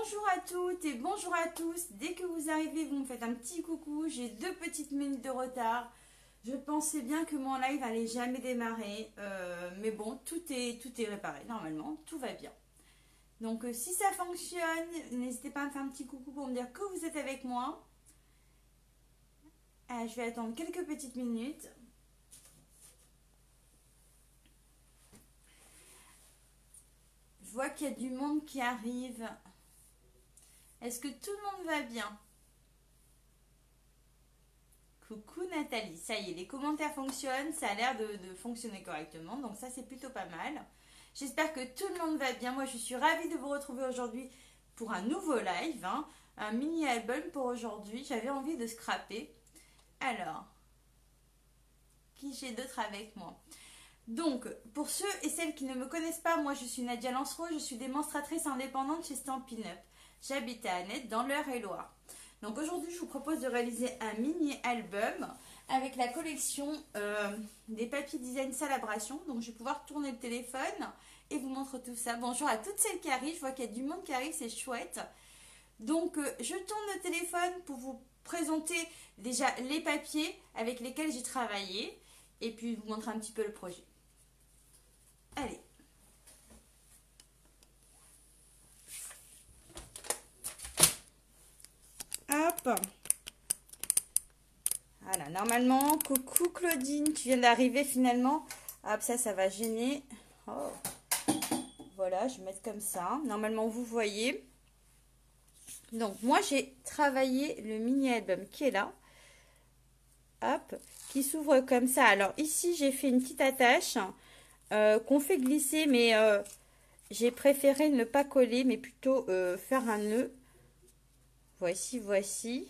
Bonjour à toutes et bonjour à tous. Dès que vous arrivez, vous me faites un petit coucou. J'ai 2 petites minutes de retard. Je pensais bien que mon live allait jamais démarrer. Mais bon, tout est réparé. Normalement, tout va bien. Donc, si ça fonctionne, n'hésitez pas à me faire un petit coucou pour me dire que vous êtes avec moi. Je vais attendre quelques petites minutes. Je vois qu'il y a du monde qui arrive. Est-ce que tout le monde va bien? Coucou Nathalie, ça y est, les commentaires fonctionnent, ça a l'air de fonctionner correctement, donc ça c'est plutôt pas mal. J'espère que tout le monde va bien. Moi je suis ravie de vous retrouver aujourd'hui pour un nouveau live, un mini album pour aujourd'hui. J'avais envie de scraper. Alors, qui j'ai d'autre avec moi? Donc, pour ceux et celles qui ne me connaissent pas, moi je suis Nadia Lancereau, je suis démonstratrice indépendante chez Stampin' Up. J'habite à Annette dans l'Eure-et-Loire. Donc aujourd'hui, je vous propose de réaliser un mini-album avec la collection des papiers design Salabration. Donc je vais pouvoir tourner le téléphone et vous montrer tout ça. Bonjour à toutes celles qui arrivent, je vois qu'il y a du monde qui arrive, c'est chouette. Donc je tourne le téléphone pour vous présenter déjà les papiers avec lesquels j'ai travaillé et puis vous montrer un petit peu le projet. Allez. Hop. Voilà, normalement, coucou Claudine, tu viens d'arriver finalement. Hop, ça va gêner. Oh. Voilà, je vais mettre comme ça. Normalement, vous voyez. Donc, moi, j'ai travaillé le mini-album qui est là. Hop, qui s'ouvre comme ça. Alors, ici, j'ai fait une petite attache qu'on fait glisser, mais j'ai préféré ne pas coller, mais plutôt faire un nœud. Voici.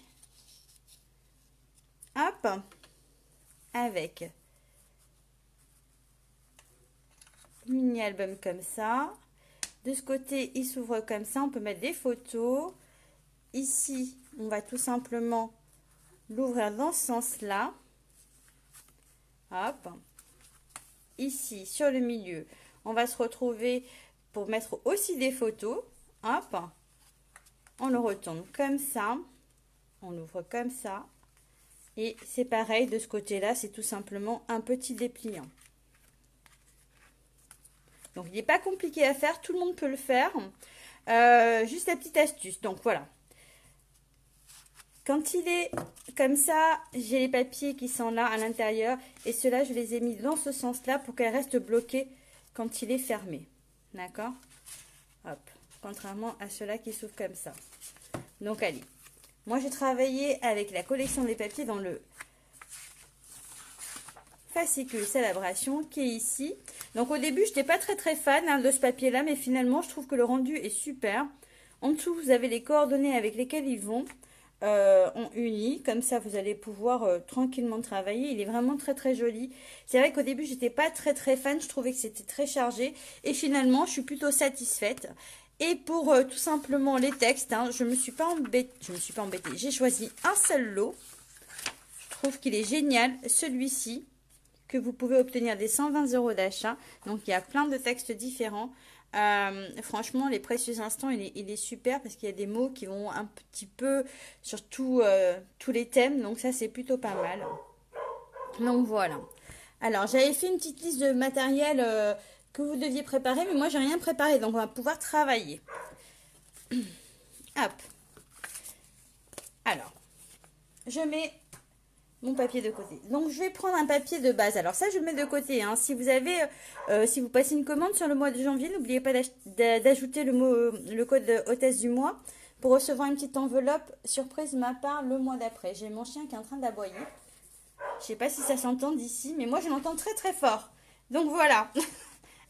Hop, avec mini album comme ça. De ce côté, il s'ouvre comme ça. On peut mettre des photos. Ici, on va tout simplement l'ouvrir dans ce sens-là. Hop. Ici, sur le milieu, on va se retrouver pour mettre aussi des photos. Hop. On le retourne comme ça. On l'ouvre comme ça. Et c'est pareil, de ce côté-là, c'est tout simplement un petit dépliant. Donc, il n'est pas compliqué à faire, tout le monde peut le faire. Juste la petite astuce. Donc, voilà. Quand il est comme ça, j'ai les papiers qui sont là à l'intérieur. Et ceux-là, je les ai mis dans ce sens-là pour qu'elles restent bloquées quand il est fermé. D'accord? Hop. Contrairement à ceux-là qui s'ouvrent comme ça. Donc, allez. Moi, j'ai travaillé avec la collection des papiers dans le fascicule Salabration qui est ici. Donc, au début, je n'étais pas très fan de ce papier-là, mais finalement, je trouve que le rendu est super. En dessous, vous avez les coordonnées avec lesquelles ils vont en uni. Comme ça, vous allez pouvoir tranquillement travailler. Il est vraiment très joli. C'est vrai qu'au début, j'étais pas très fan. Je trouvais que c'était très chargé. Et finalement, je suis plutôt satisfaite. Et pour tout simplement les textes, je me suis pas embêtée. J'ai choisi un seul lot. Je trouve qu'il est génial, celui-ci, que vous pouvez obtenir des 120 € d'achat. Donc, il y a plein de textes différents. Franchement, les précieux instants, il est super parce qu'il y a des mots qui vont un petit peu sur tous les thèmes. Donc, ça, c'est plutôt pas mal. Donc, voilà. Alors, j'avais fait une petite liste de matériel que vous deviez préparer, mais moi j'ai rien préparé, donc on va pouvoir travailler. Hop. Alors, je mets mon papier de côté. Donc je vais prendre un papier de base. Alors ça je le mets de côté. Si vous avez, si vous passez une commande sur le mois de janvier, n'oubliez pas d'ajouter le code hôtesse du mois pour recevoir une petite enveloppe surprise de ma part le mois d'après. J'ai mon chien qui est en train d'aboyer. Je sais pas si ça s'entend d'ici, mais moi je l'entends très fort. Donc voilà.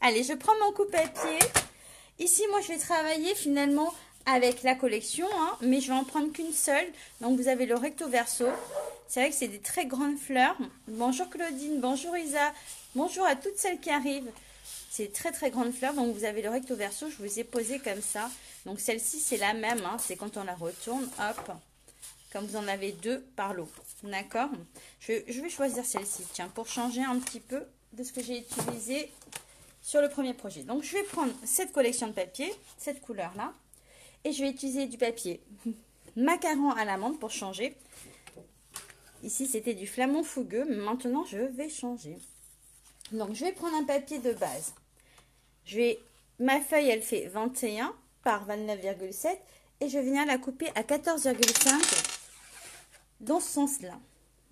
Allez, je prends mon coupe-papier. Ici, moi, je vais travailler finalement avec la collection, mais je vais en prendre qu'une seule. Donc, vous avez le recto verso. C'est vrai que c'est des très grandes fleurs. Bonjour Claudine, bonjour Isa, bonjour à toutes celles qui arrivent. C'est très grandes fleurs. Donc, vous avez le recto verso. Je vous ai posé comme ça. Donc, celle-ci, c'est la même. C'est quand on la retourne. Hop. Comme vous en avez deux par lot. D'accord? Je vais choisir celle-ci, tiens, pour changer un petit peu de ce que j'ai utilisé sur le premier projet. Donc, je vais prendre cette collection de papier, cette couleur-là. Et je vais utiliser du papier macaron à l'amande pour changer. Ici, c'était du flamand fougueux. Maintenant, je vais changer. Donc, je vais prendre un papier de base. Ma feuille, elle fait 21 par 29,7. Et je vais venir la couper à 14,5 dans ce sens-là.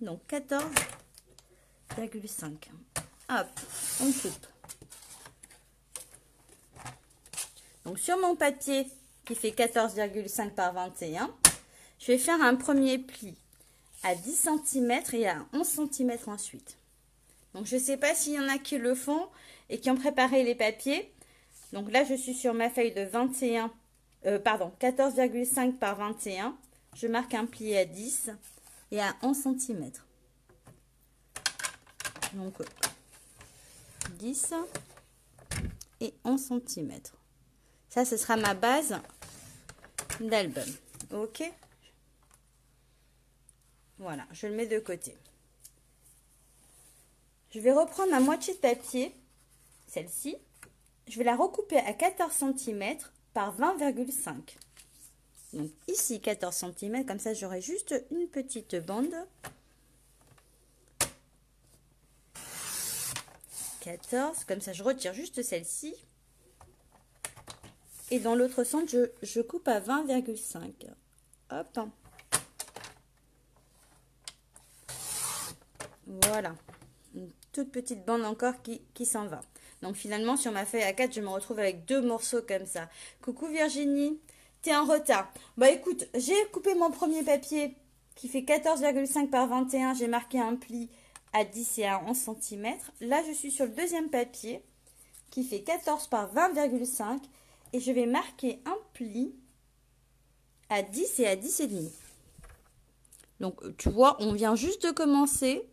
Donc, 14,5. Hop, on coupe. Donc, sur mon papier qui fait 14,5 par 21, je vais faire un premier pli à 10 cm et à 11 cm ensuite. Donc, je ne sais pas s'il y en a qui le font et qui ont préparé les papiers. Donc là, je suis sur ma feuille de 14,5 par 21. Je marque un pli à 10 et à 11 cm. Donc, 10 et 11 cm. Ça, ce sera ma base d'album. Ok? Voilà, je le mets de côté. Je vais reprendre ma moitié de papier, celle-ci. Je vais la recouper à 14 cm par 20,5. Donc ici 14 cm, comme ça j'aurai juste une petite bande. 14, comme ça je retire juste celle-ci. Et dans l'autre sens, je coupe à 20,5. Hop. Voilà. Une toute petite bande encore qui s'en va. Donc finalement, sur ma feuille A4, je me retrouve avec 2 morceaux comme ça. Coucou Virginie, t'es en retard. Bah écoute, j'ai coupé mon premier papier qui fait 14,5 par 21. J'ai marqué un pli à 10 et à 11 cm. Là, je suis sur le deuxième papier qui fait 14 par 20,5. Et je vais marquer un pli à 10 et à 10,5. Donc, tu vois, on vient juste de commencer.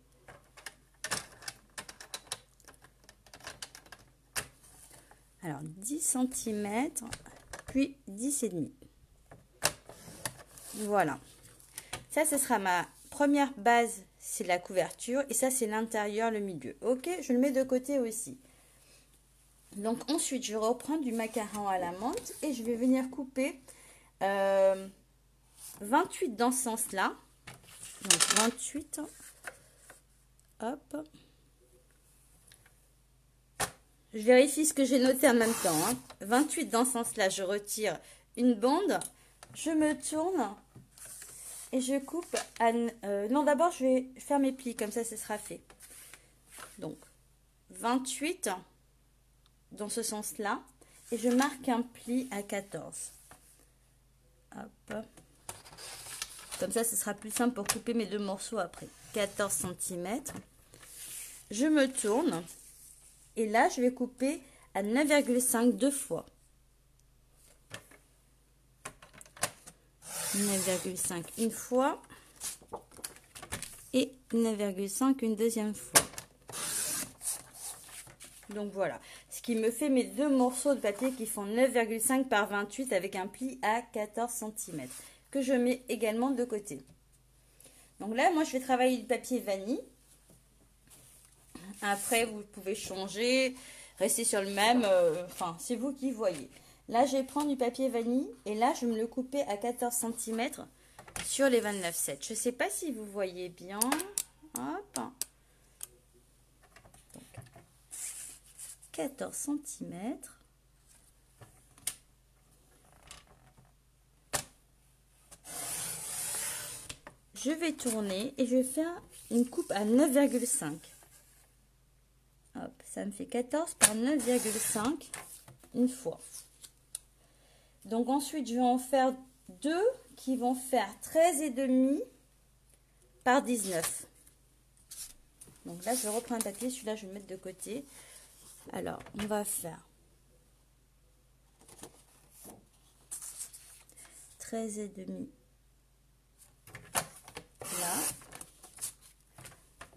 Alors, 10 cm, puis 10,5. Voilà. Ça, ce sera ma première base, c'est la couverture. Et ça, c'est l'intérieur, le milieu. Ok, je le mets de côté aussi. Donc, ensuite, je reprends du macaron à la menthe et je vais venir couper 28 dans ce sens-là. Donc, 28. Hop. Je vérifie ce que j'ai noté en même temps. 28 dans ce sens-là, je retire une bande. Je me tourne et je coupe à... non, d'abord, je vais faire mes plis. Comme ça, ce sera fait. Donc, 28 dans ce sens-là. Et je marque un pli à 14. Hop. Comme ça, ce sera plus simple pour couper mes 2 morceaux après. 14 cm. Je me tourne. Et là, je vais couper à 9,5 deux fois. 9,5 une fois. Et 9,5 une deuxième fois. Donc voilà. Ce qui me fait mes 2 morceaux de papier qui font 9,5 par 28 avec un pli à 14 cm. Que je mets également de côté. Donc là, moi, je vais travailler le papier vanille. Après, vous pouvez changer, rester sur le même. Enfin, c'est vous qui voyez. Là, je vais prendre du papier vanille. Et là, je vais me le couper à 14 cm sur les 29,7. Je ne sais pas si vous voyez bien. Hop. Donc, 14 cm. Je vais tourner et je vais faire une coupe à 9,5. Hop, ça me fait 14 par 9,5 une fois. Donc ensuite, je vais en faire 2 qui vont faire 13,5 par 19. Donc là, je reprends un papier. Celui-là, je vais le mettre de côté. Alors, on va faire 13,5 là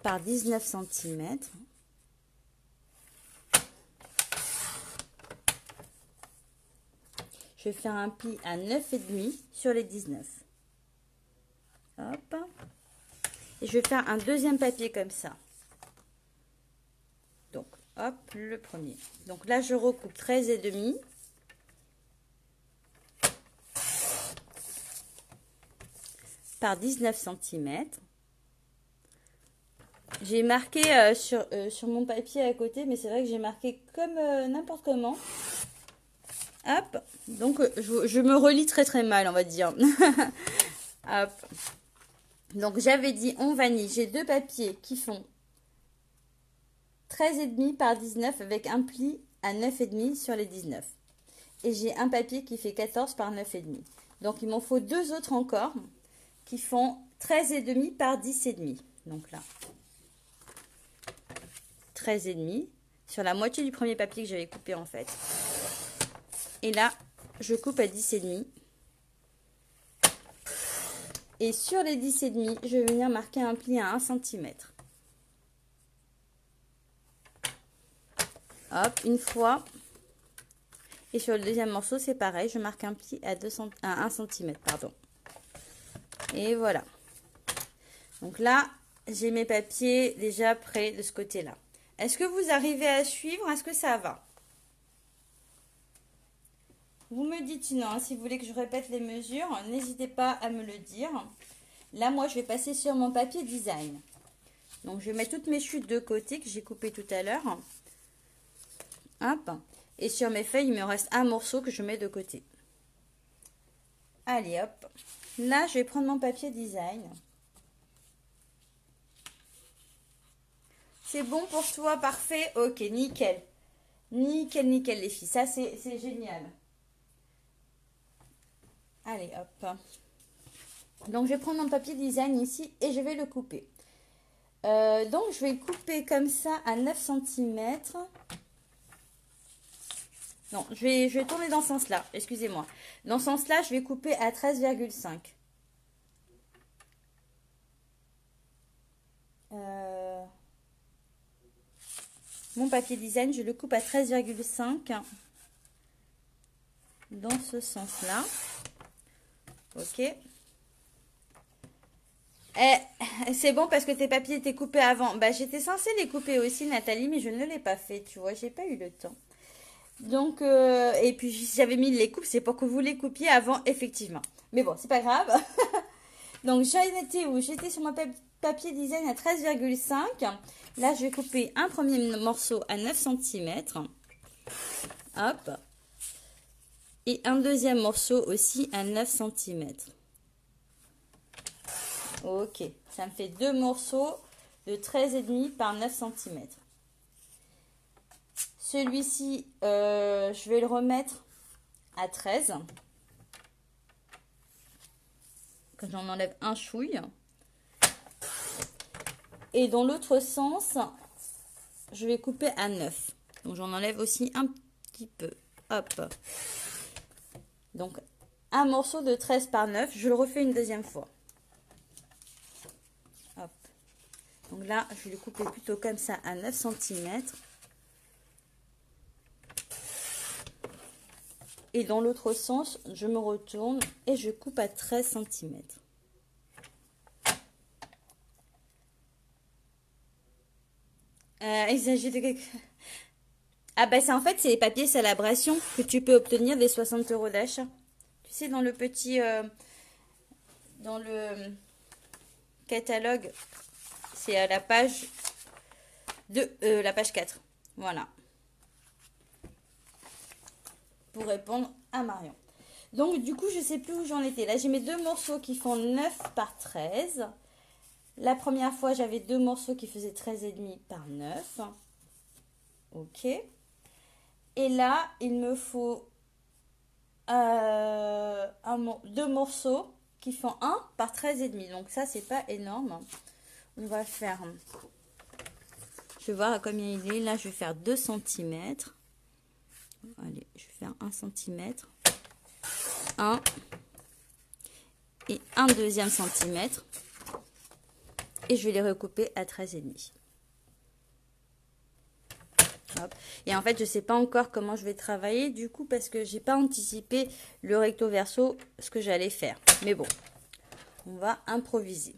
par 19 cm. Je vais faire un pli à 9,5 sur les 19. Hop. Et je vais faire un deuxième papier comme ça. Donc, hop, le premier. Donc là, je recoupe 13,5. par 19 cm. J'ai marqué sur mon papier à côté, mais c'est vrai que j'ai marqué comme n'importe comment. Hop, donc je me relis très très mal, on va dire. Hop. Donc j'avais dit on vanille, j'ai deux papiers qui font 13,5 par 19 avec un pli à 9,5 sur les 19. Et j'ai un papier qui fait 14 par 9,5. Donc il m'en faut deux autres encore qui font 13,5 par 10,5. Donc là, 13,5 sur la moitié du premier papier que j'avais coupé en fait. Et là, je coupe à 10,5. Et sur les 10,5, je vais venir marquer un pli à 1 cm. Hop, une fois. Et sur le deuxième morceau, c'est pareil. Je marque un pli à 1 cm. Pardon. Et voilà. Donc là, j'ai mes papiers déjà prêts de ce côté-là. Est-ce que vous arrivez à suivre? Est-ce que ça va? Vous me dites sinon, hein, si vous voulez que je répète les mesures, n'hésitez pas à me le dire. Là, moi, je vais passer sur mon papier design. Donc, je vais mettre toutes mes chutes de côté que j'ai coupées tout à l'heure. Hop. Et sur mes feuilles, il me reste un morceau que je mets de côté. Allez, hop. Là, je vais prendre mon papier design. C'est bon pour toi, parfait. Ok, nickel. Nickel, nickel les filles. Ça, c'est génial. Allez, hop. Donc, je vais prendre mon papier design ici et je vais le couper. Donc, je vais le couper comme ça à 9 cm. Non, je vais tourner dans ce sens-là. Excusez-moi. Dans ce sens-là, je vais couper à 13,5. Mon papier design, je le coupe à 13,5. Dans ce sens-là. Ok. C'est bon parce que tes papiers étaient coupés avant. Bah, j'étais censée les couper aussi, Nathalie, mais je ne l'ai pas fait, tu vois, j'ai pas eu le temps. Donc, et puis j'avais mis les coupes, c'est pour que vous les coupiez avant, effectivement. Mais bon, c'est pas grave. Donc, j'en étais où? J'étais sur mon papier design à 13,5. Là, je vais couper un premier morceau à 9 cm. Hop. Et un deuxième morceau aussi à 9 cm. Ok, ça me fait deux morceaux de 13,5 par 9 cm. Celui-ci, je vais le remettre à 13. Quand j'en enlève un chouille. Et dans l'autre sens, je vais couper à 9. Donc j'en enlève aussi un petit peu. Hop. Donc un morceau de 13 par 9, je le refais une deuxième fois. Hop. Donc là, je vais le couper plutôt comme ça à 9 cm. Et dans l'autre sens, je me retourne et je coupe à 13 cm. Il s'agit de quelque... Ah bah ça en fait c'est les papiers Salabration que tu peux obtenir des 60 € d'achat. Tu sais dans le petit... dans le catalogue, c'est à la page la page 4. Voilà. Pour répondre à Marion. Donc du coup je sais plus où j'en étais. Là j'ai mes deux morceaux qui font 9 par 13. La première fois j'avais deux morceaux qui faisaient 13,5 par 9. Ok. Et là il me faut deux morceaux qui font 1 par 13,5. Donc ça c'est pas énorme. On va faire... Je vais voir à combien il est. Là je vais faire 2 cm. Allez, je vais faire 1 cm. 1 et un deuxième centimètre. Et je vais les recouper à 13,5. Hop. Et en fait, je ne sais pas encore comment je vais travailler du coup parce que j'ai pas anticipé le recto verso ce que j'allais faire. Mais bon, on va improviser.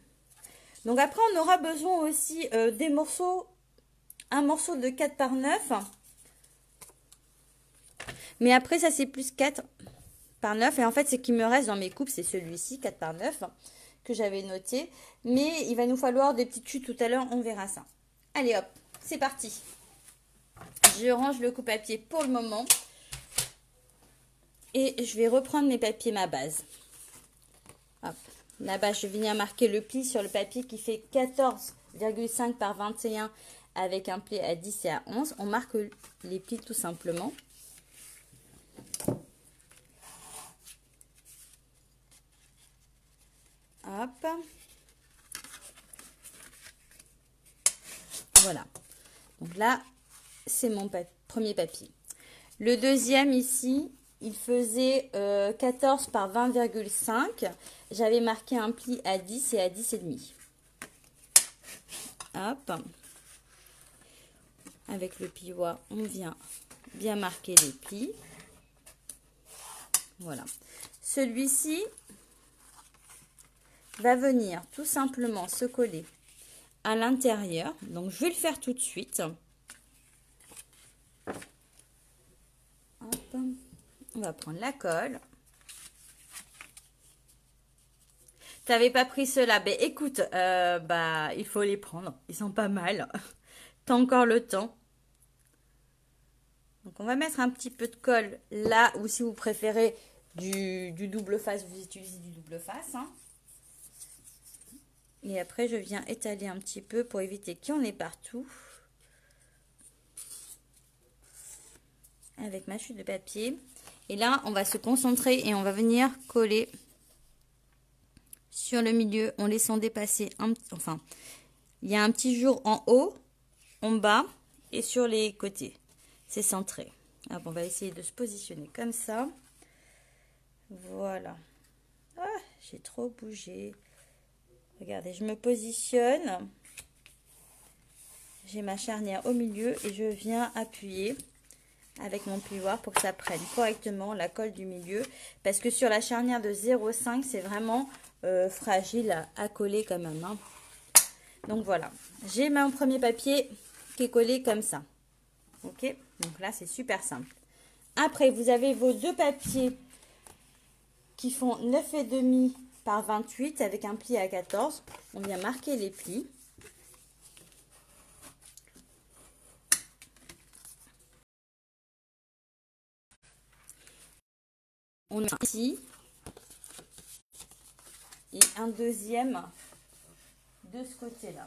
Donc après, on aura besoin aussi des morceaux, un morceau de 4 par 9. Mais après, ça c'est plus 4 par 9. Et en fait, ce qui me reste dans mes coupes, c'est celui-ci, 4 par 9, que j'avais noté. Mais il va nous falloir des petites chutes tout à l'heure, on verra ça. Allez hop, c'est parti. Je range le coupe-papier pour le moment. Et je vais reprendre mes papiers, ma base. Hop. Là-bas, je vais venir marquer le pli sur le papier qui fait 14,5 par 21 avec un pli à 10 et à 11. On marque les plis tout simplement. Hop. Voilà. Donc là, c'est mon premier papier. Le deuxième ici, il faisait 14 par 20,5. J'avais marqué un pli à 10 et à 10 et demi. Hop. Avec le piois, on vient bien marquer les plis. Voilà. Celui-ci va venir tout simplement se coller à l'intérieur. Donc, je vais le faire tout de suite. Hop. On va prendre la colle. T'avais pas pris ceux-là? Ben écoute, il faut les prendre. Ils sont pas mal. T'as encore le temps. Donc on va mettre un petit peu de colle là, ou si vous préférez du double face, vous utilisez du double face. Hein. Et après je viens étaler un petit peu pour éviter qu'il y en ait partout. Avec ma chute de papier. Et là on va se concentrer et on va venir coller sur le milieu en laissant dépasser enfin il y a un petit jour en haut, en bas et sur les côtés. C'est centré. Alors, on va essayer de se positionner comme ça. Voilà. Ah, j'ai trop bougé. Regardez, je me positionne. J'ai ma charnière au milieu et je viens appuyer avec mon plioir pour que ça prenne correctement la colle du milieu. Parce que sur la charnière de 0,5, c'est vraiment fragile à coller quand même. Hein. Donc voilà. J'ai mon premier papier qui est collé comme ça. Ok, donc là c'est super simple. Après vous avez vos deux papiers qui font 9,5 par 28 avec un pli à 14. On vient marquer les plis. On a ici et un deuxième de ce côté-là.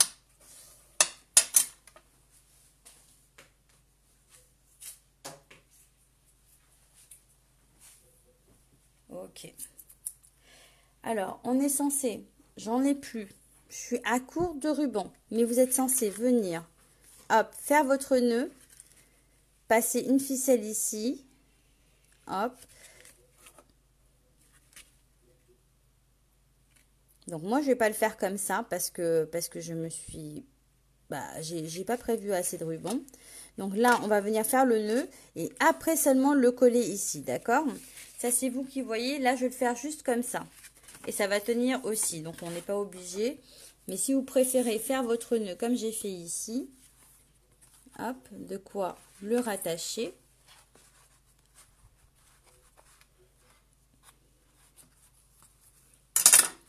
Ok. Alors, on est censé, j'en ai plus, je suis à court de ruban, mais vous êtes censé venir, hop, faire votre nœud, passer une ficelle ici, hop. Donc moi, je vais pas le faire comme ça parce que je me suis, j'ai pas prévu assez de ruban. Donc là, on va venir faire le nœud et après seulement le coller ici, d'accord? Ça, c'est vous qui voyez. Là, je vais le faire juste comme ça. Et ça va tenir aussi. Donc, on n'est pas obligé. Mais si vous préférez faire votre nœud comme j'ai fait ici, hop, de quoi le rattacher.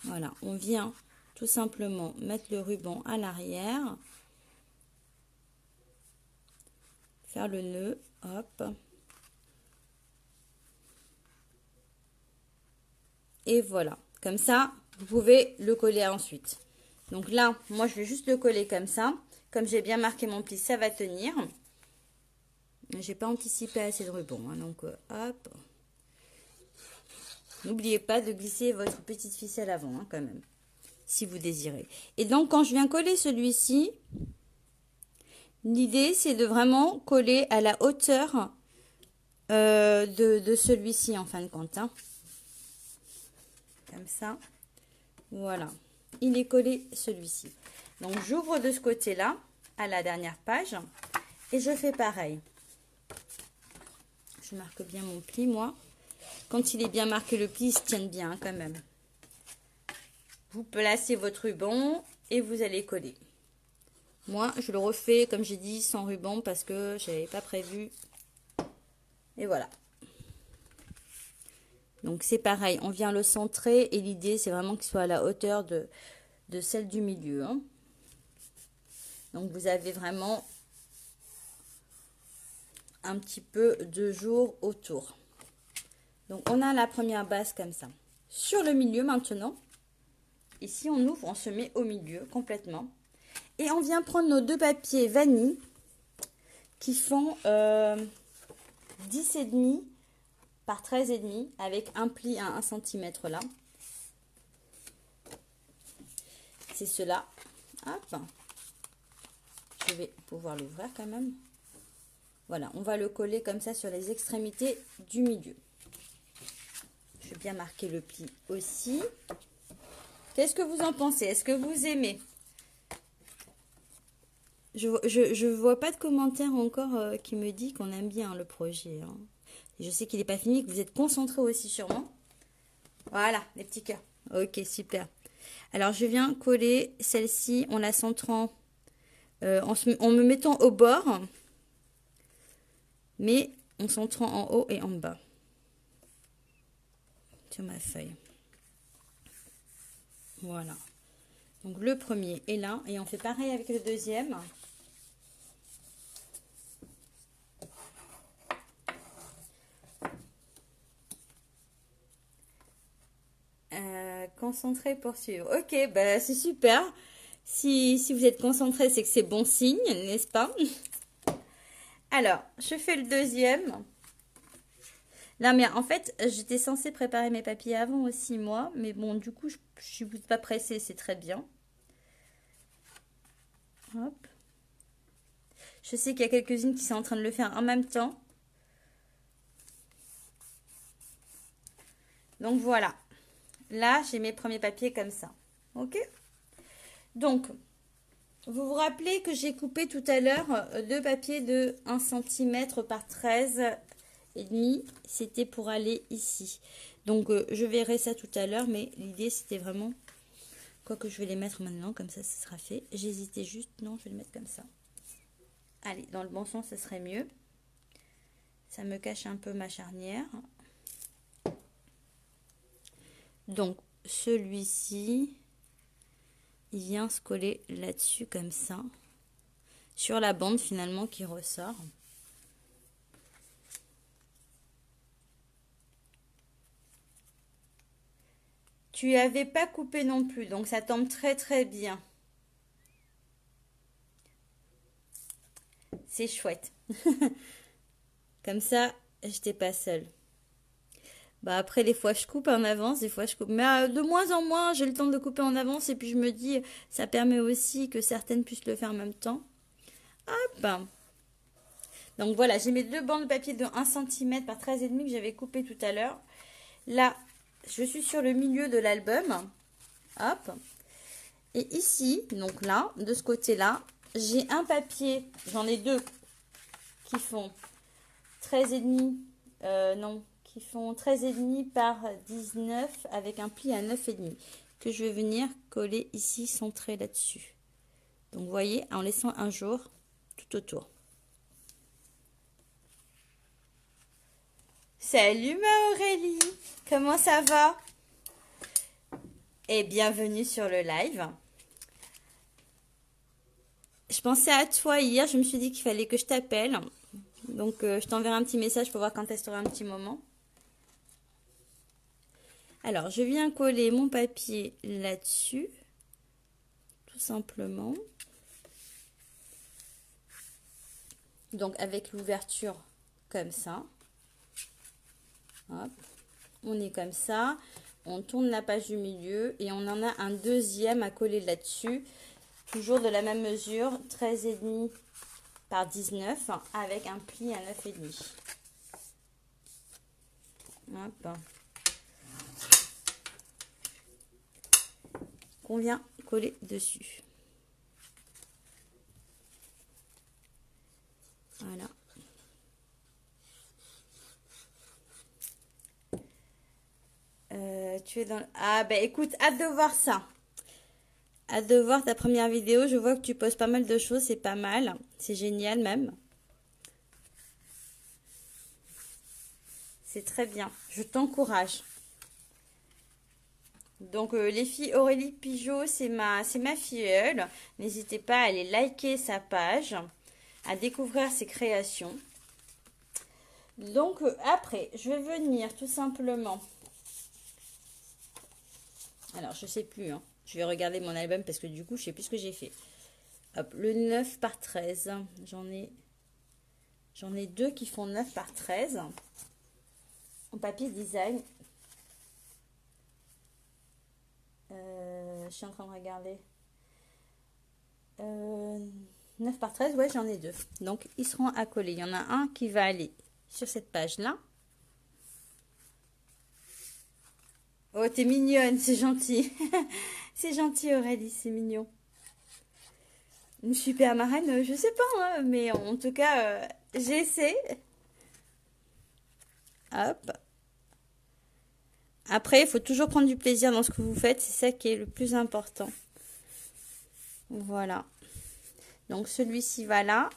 Voilà, on vient tout simplement mettre le ruban à l'arrière. Faire le nœud, hop. Et voilà, comme ça, vous pouvez le coller ensuite. Donc là, moi, je vais juste le coller comme ça. Comme j'ai bien marqué mon pli, ça va tenir. J'ai pas anticipé assez de ruban, hein, donc hop. N'oubliez pas de glisser votre petite ficelle avant, hein, quand même, si vous désirez. Et donc, quand je viens coller celui-ci, l'idée, c'est de vraiment coller à la hauteur de celui-ci, en fin de compte. Hein. Comme ça. Voilà. Il est collé, celui-ci. Donc, j'ouvre de ce côté-là, à la dernière page. Et je fais pareil. Je marque bien mon pli, moi. Quand il est bien marqué le pli, il se tient bien, hein, quand même. Vous placez votre ruban et vous allez coller. Moi, je le refais, comme j'ai dit, sans ruban parce que je n'avais pas prévu. Et voilà. Donc c'est pareil, on vient le centrer et l'idée c'est vraiment qu'il soit à la hauteur de celle du milieu. Hein. Donc vous avez vraiment un petit peu de jour autour. Donc on a la première base comme ça. Sur le milieu maintenant, ici on ouvre, on se met au milieu complètement. Et on vient prendre nos deux papiers vanille qui font 10,5 par 13,5 avec un pli à 1 cm là. C'est cela. Hop. Je vais pouvoir l'ouvrir quand même. Voilà, on va le coller comme ça sur les extrémités du milieu. Je vais bien marquer le pli aussi. Qu'est-ce que vous en pensez? Est-ce que vous aimez? Je vois pas de commentaires encore qui me dit qu'on aime bien le projet. Hein. Je sais qu'il n'est pas fini, que vous êtes concentrés aussi sûrement. Voilà, les petits cœurs. Ok, super. Alors, je viens coller celle-ci en la centrant, en me mettant au bord, mais en centrant en haut et en bas sur ma feuille. Voilà. Donc, le premier est là et on fait pareil avec le deuxième. Concentré pour suivre. Ok, bah c'est super. Si vous êtes concentré, c'est que c'est bon signe, n'est-ce pas? Alors, je fais le deuxième. Là, mais en fait, j'étais censée préparer mes papiers avant aussi, moi. Mais bon, du coup, je ne suis pas pressée, c'est très bien. Hop. Je sais qu'il y a quelques-unes qui sont en train de le faire en même temps. Donc, voilà. Là, j'ai mes premiers papiers comme ça. Ok? Donc, vous vous rappelez que j'ai coupé tout à l'heure deux papiers de 1 cm par 13,5. C'était pour aller ici. Donc, je verrai ça tout à l'heure, mais l'idée, c'était vraiment... Quoique, je vais les mettre maintenant, comme ça, ce sera fait. J'hésitais juste. Non, je vais le mettre comme ça. Allez, dans le bon sens, ce serait mieux. Ça me cache un peu ma charnière. Donc, celui-ci, il vient se coller là-dessus comme ça, sur la bande finalement qui ressort. Tu avais pas coupé non plus, donc ça tombe très très bien. C'est chouette. Comme ça, j'étais pas seule. Bah après, des fois je coupe en avance, des fois je coupe. Mais de moins en moins, j'ai le temps de couper en avance. Et puis je me dis, ça permet aussi que certaines puissent le faire en même temps. Hop. Donc voilà, j'ai mes deux bandes de papier de 1 cm par 13,5 que j'avais coupé tout à l'heure. Là, je suis sur le milieu de l'album. Hop. Et ici, donc là, de ce côté-là, j'ai un papier. J'en ai deux qui font 13,5. Non. Qui font 13,5 par 19 avec un pli à 9,5 que je vais venir coller ici, centré là-dessus. Donc, vous voyez, en laissant un jour tout autour. Salut ma Aurélie, comment ça va? Et bienvenue sur le live. Je pensais à toi hier, je me suis dit qu'il fallait que je t'appelle. Donc, je t'enverrai un petit message pour voir quand est-ce que tu auras un petit moment. Alors, je viens coller mon papier là-dessus, tout simplement. Donc, avec l'ouverture comme ça. Hop. On est comme ça. On tourne la page du milieu et on en a un deuxième à coller là-dessus. Toujours de la même mesure, 13,5 par 19 avec un pli à 9,5. Hop. On vient coller dessus. Voilà. Tu es dans... Ah ben écoute, hâte de voir ça. Hâte de voir ta première vidéo. Je vois que tu poses pas mal de choses, c'est pas mal. C'est génial même. C'est très bien. Je t'encourage. Donc les filles, Aurélie Pigeot, c'est ma filleule. N'hésitez pas à aller liker sa page, à découvrir ses créations. Donc après, je vais venir tout simplement. Alors, je sais plus, hein. Je vais regarder mon album parce que du coup, je sais plus ce que j'ai fait. Hop, le 9 par 13. J'en ai deux qui font 9 par 13. En papier design. Je suis en train de regarder. 9 par 13, ouais, j'en ai deux. Donc, ils seront accolés. Il y en a un qui va aller sur cette page-là. Oh, t'es mignonne, c'est gentil. C'est gentil, Aurélie, c'est mignon. Une super marraine, je sais pas, hein, mais en tout cas, j'essaie. Hop. Après, il faut toujours prendre du plaisir dans ce que vous faites. C'est ça qui est le plus important. Voilà. Donc, celui-ci va là.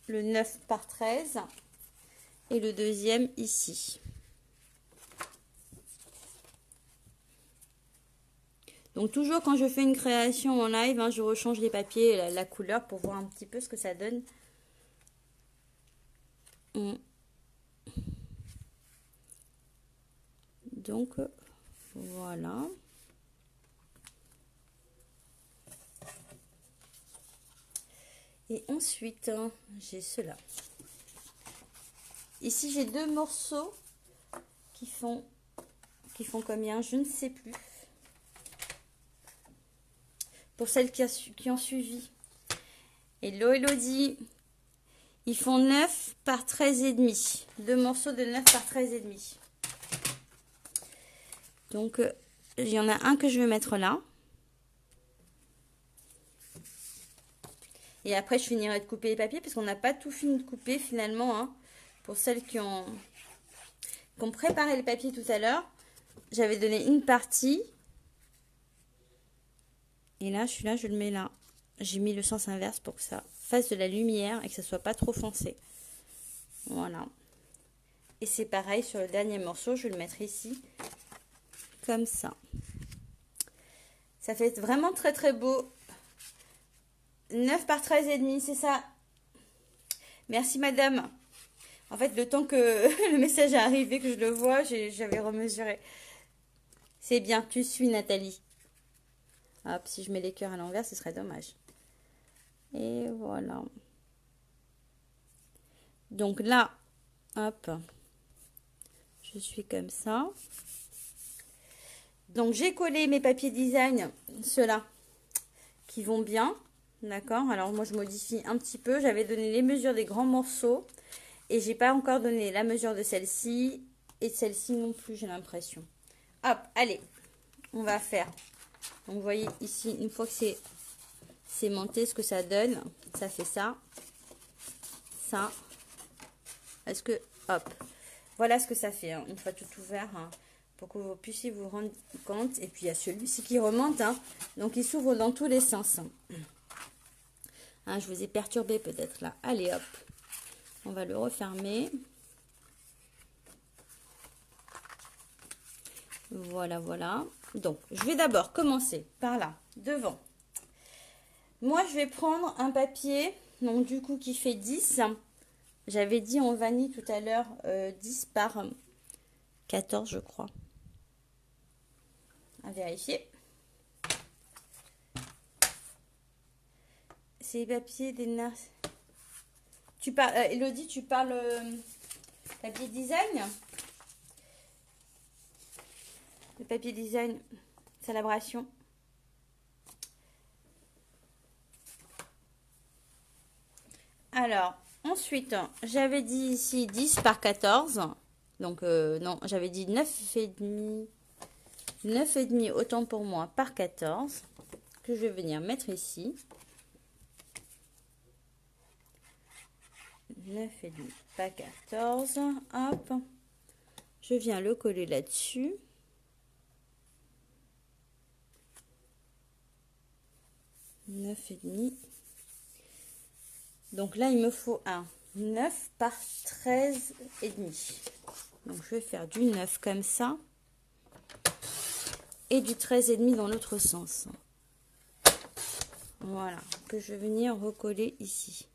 Le 9 par 13. Et le deuxième ici. Donc, toujours quand je fais une création en live, hein, je rechange les papiers, la couleur pour voir un petit peu ce que ça donne. Donc, voilà. Et ensuite, hein, j'ai cela. Ici, j'ai deux morceaux qui font combien? Je ne sais plus. Pour celles qui ont suivi. Hello, Elodie. Ils font 9 par 13 et demi. Deux morceaux de 9 par 13 et demi. Donc, il y en a un que je vais mettre là. Et après, je finirai de couper les papiers parce qu'on n'a pas tout fini de couper finalement. Hein. Pour celles qui ont préparé les papiers tout à l'heure, j'avais donné une partie. Et là, celui-là, je le mets là. J'ai mis le sens inverse pour que ça fasse de la lumière et que ça soit pas trop foncé. Voilà. Et c'est pareil sur le dernier morceau, je vais le mettre ici. Comme ça. Ça fait vraiment très très beau. 9 par 13 et demi, c'est ça. Merci madame. En fait, le temps que le message est arrivé, que je le vois, j'avais remesuré. C'est bien, tu suis Nathalie. Hop, si je mets les cœurs à l'envers, ce serait dommage. Et voilà. Donc là, hop, je suis comme ça. Donc j'ai collé mes papiers design, ceux-là, qui vont bien. D'accord, alors moi je modifie un petit peu. J'avais donné les mesures des grands morceaux. Et j'ai pas encore donné la mesure de celle-ci. Et de celle-ci non plus, j'ai l'impression. Hop, allez, on va faire. Donc vous voyez ici, une fois que c'est monté, ce que ça donne. Ça fait ça. Ça. Est-ce que... Hop. Voilà ce que ça fait, hein, une fois tout ouvert. Hein, pour que vous puissiez vous rendre compte. Et puis il y a celui-ci qui remonte. Hein, donc il s'ouvre dans tous les sens. Hein, je vous ai perturbé peut-être là. Allez hop. On va le refermer. Voilà, voilà. Donc, je vais d'abord commencer par là, devant. Moi, je vais prendre un papier, donc du coup, qui fait 10. J'avais dit en vanille tout à l'heure 10 par 14, je crois. À vérifier. C'est les papiers des NARS. Tu parles, Elodie, tu parles papier design? Le papier design, Salabration. Alors, ensuite, j'avais dit ici 10 par 14. Donc, non, j'avais dit 9,5. 9,5, autant pour moi, par 14. Que je vais venir mettre ici. 9,5 par 14. Hop. Je viens le coller là-dessus. Neuf et demi. Donc là, il me faut un 9 par 13 et demi. Donc je vais faire du 9 comme ça. et du 13,5 dans l'autre sens. Voilà, que je vais venir recoller ici.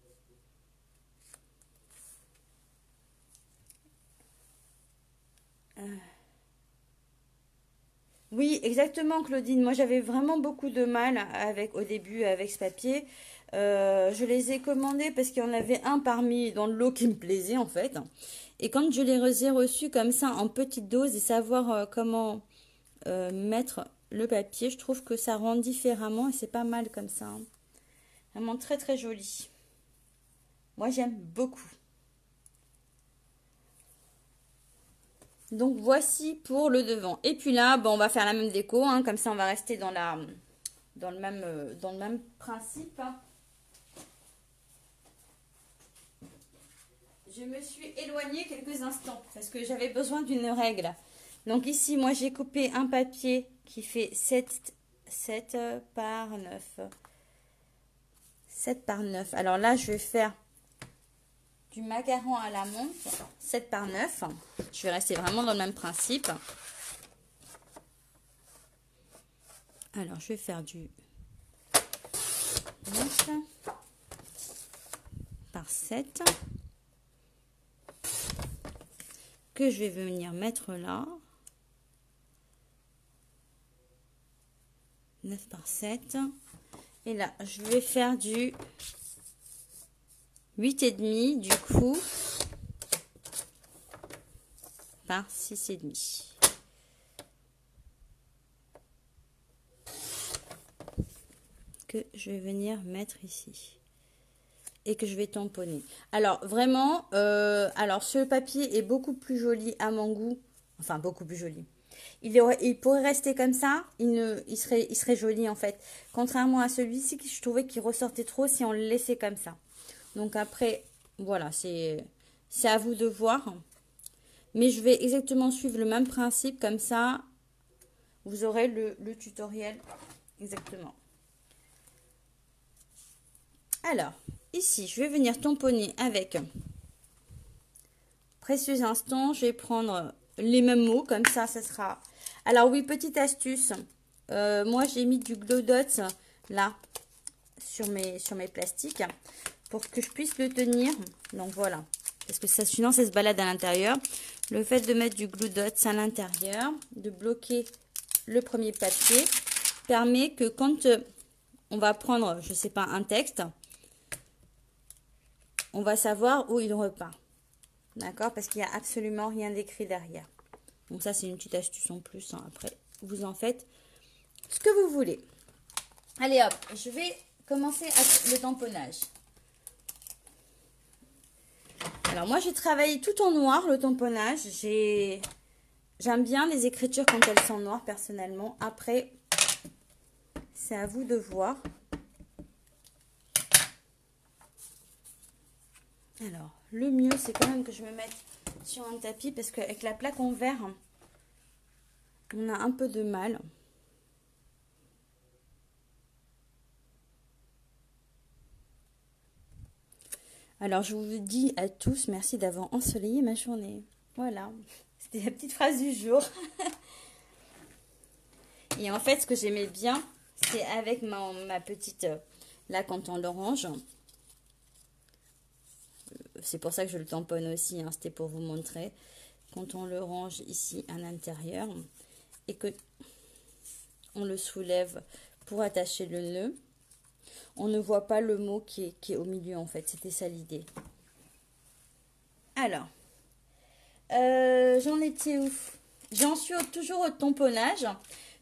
Oui, exactement, Claudine. Moi, j'avais vraiment beaucoup de mal avec au début avec ce papier. Je les ai commandés parce qu'il y en avait un parmi dans le lot qui me plaisait en fait. Et quand je les ai reçus comme ça en petite dose et savoir comment mettre le papier, je trouve que ça rend différemment et c'est pas mal comme ça, hein. Vraiment très très joli. Moi, j'aime beaucoup. Donc voici pour le devant. Et puis là, bon, on va faire la même déco, hein, comme ça on va rester dans le même principe, hein. Je me suis éloignée quelques instants parce que j'avais besoin d'une règle. Donc ici, moi j'ai coupé un papier qui fait 7 par 9. 7 par 9. Alors là, je vais faire du macaron à la menthe, 7 par 9. Je vais rester vraiment dans le même principe. Alors, je vais faire du 9 par 7 que je vais venir mettre là. 9 par 7. Et là, je vais faire du 8,5 du coup par 6,5. Que je vais venir mettre ici. Et que je vais tamponner. Alors, vraiment, alors ce papier est beaucoup plus joli à mon goût. Enfin, beaucoup plus joli. Il pourrait rester comme ça, il serait joli en fait. Contrairement à celui-ci, je trouvais qu'il ressortait trop si on le laissait comme ça. Donc après, voilà, c'est à vous de voir. Mais je vais exactement suivre le même principe, comme ça, vous aurez le tutoriel exactement. Alors, ici, je vais venir tamponner avec Précieux Instant. Je vais prendre les mêmes mots, comme ça sera... Alors oui, petite astuce, moi j'ai mis du Glow Dots là sur mes plastiques pour que je puisse le tenir. Donc voilà, parce que ça, sinon ça se balade à l'intérieur. Le fait de mettre du Glow Dots à l'intérieur, de bloquer le premier papier, permet que quand on va prendre, je sais pas, un texte, on va savoir où il repart. D'accord? Parce qu'il n'y a absolument rien d'écrit derrière. Donc ça, c'est une petite astuce en plus, hein. Après, vous en faites ce que vous voulez. Allez hop, je vais commencer le tamponnage. Alors moi, j'ai travaillé tout en noir le tamponnage. J'aime bien les écritures quand elles sont noires personnellement. Après, c'est à vous de voir. Alors, le mieux, c'est quand même que je me mette sur un tapis parce qu'avec la plaque en verre, on a un peu de mal. Alors, je vous dis à tous, merci d'avoir ensoleillé ma journée. Voilà, c'était la petite phrase du jour. Et en fait, ce que j'aimais bien, c'est avec ma petite, là, quand on l'orange. C'est pour ça que je le tamponne aussi, hein, c'était pour vous montrer. Quand on le range ici à l'intérieur et que on le soulève pour attacher le nœud, on ne voit pas le mot qui est au milieu en fait. C'était ça l'idée. Alors, j'en étais où? J'en suis toujours au tamponnage.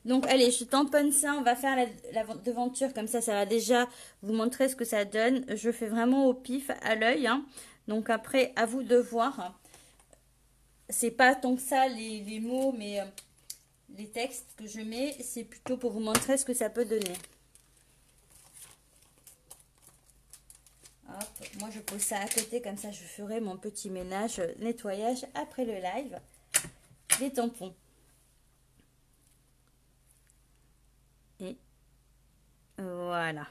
Donc allez, je tamponne ça, on va faire la devanture, comme ça va déjà vous montrer ce que ça donne. Je fais vraiment au pif, à l'œil, hein. Donc après, à vous de voir. C'est pas tant que ça les mots, mais les textes que je mets, c'est plutôt pour vous montrer ce que ça peut donner. Hop, moi je pose ça à côté, comme ça je ferai mon petit ménage, nettoyage après le live des tampons. Et voilà.